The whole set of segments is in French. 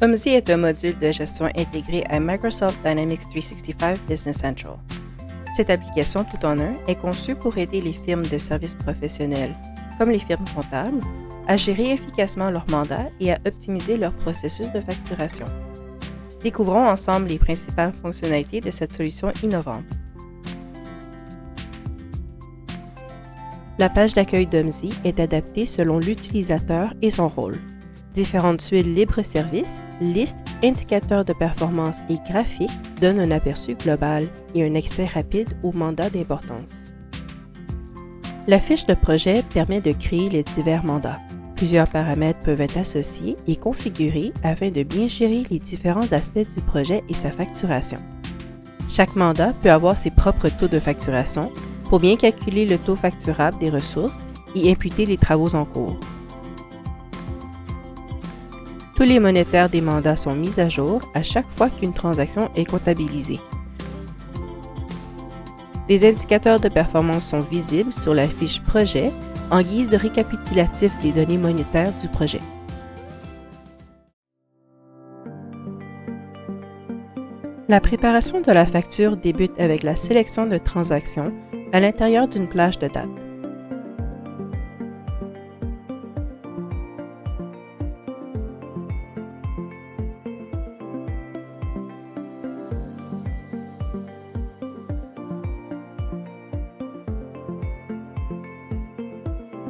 OMSI est un module de gestion intégré à Microsoft Dynamics 365 Business Central. Cette application tout en un est conçue pour aider les firmes de services professionnels, comme les firmes comptables, à gérer efficacement leurs mandats et à optimiser leur processus de facturation. Découvrons ensemble les principales fonctionnalités de cette solution innovante. La page d'accueil d'OMSI est adaptée selon l'utilisateur et son rôle. Différentes tuiles libre-service, listes, indicateurs de performance et graphiques donnent un aperçu global et un accès rapide aux mandats d'importance. La fiche de projet permet de créer les divers mandats. Plusieurs paramètres peuvent être associés et configurés afin de bien gérer les différents aspects du projet et sa facturation. Chaque mandat peut avoir ses propres taux de facturation pour bien calculer le taux facturable des ressources et imputer les travaux en cours. Tous les monétaires des mandats sont mis à jour à chaque fois qu'une transaction est comptabilisée. Des indicateurs de performance sont visibles sur la fiche projet en guise de récapitulatif des données monétaires du projet. La préparation de la facture débute avec la sélection de transactions à l'intérieur d'une plage de date.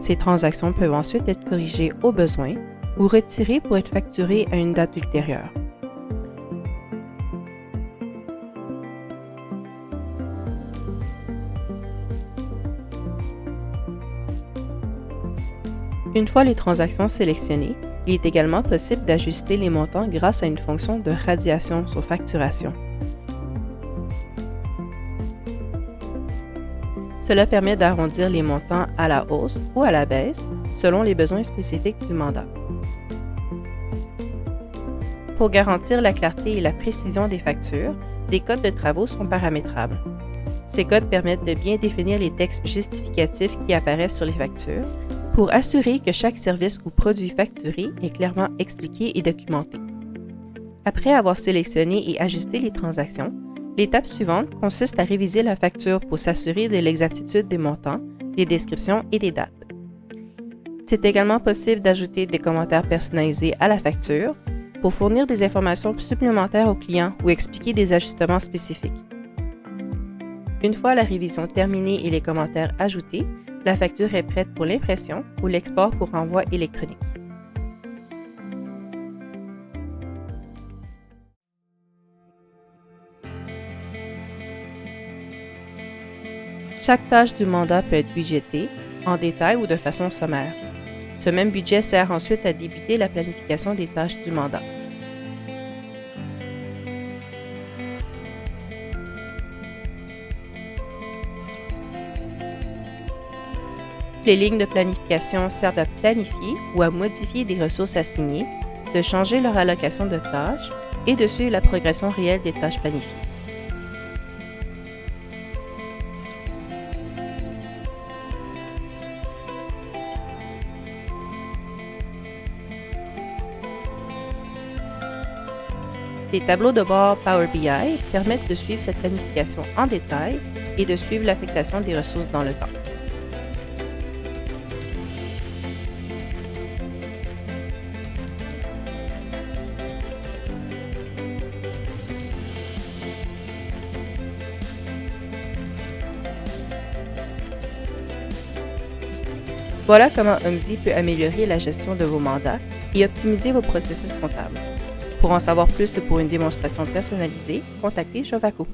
Ces transactions peuvent ensuite être corrigées au besoin ou retirées pour être facturées à une date ultérieure. Une fois les transactions sélectionnées, il est également possible d'ajuster les montants grâce à une fonction de radiation sur facturation. Cela permet d'arrondir les montants à la hausse ou à la baisse selon les besoins spécifiques du mandat. Pour garantir la clarté et la précision des factures, des codes de travaux sont paramétrables. Ces codes permettent de bien définir les textes justificatifs qui apparaissent sur les factures pour assurer que chaque service ou produit facturé est clairement expliqué et documenté. Après avoir sélectionné et ajusté les transactions, l'étape suivante consiste à réviser la facture pour s'assurer de l'exactitude des montants, des descriptions et des dates. C'est également possible d'ajouter des commentaires personnalisés à la facture pour fournir des informations supplémentaires au client ou expliquer des ajustements spécifiques. Une fois la révision terminée et les commentaires ajoutés, la facture est prête pour l'impression ou l'export pour renvoi électronique. Chaque tâche du mandat peut être budgétée, en détail ou de façon sommaire. Ce même budget sert ensuite à débuter la planification des tâches du mandat. Les lignes de planification servent à planifier ou à modifier des ressources assignées, de changer leur allocation de tâches et de suivre la progression réelle des tâches planifiées. Les tableaux de bord Power BI permettent de suivre cette planification en détail et de suivre l'affectation des ressources dans le temps. Voilà comment OMSI peut améliorer la gestion de vos mandats et optimiser vos processus comptables. Pour en savoir plus ou pour une démonstration personnalisée, contactez Jovaco.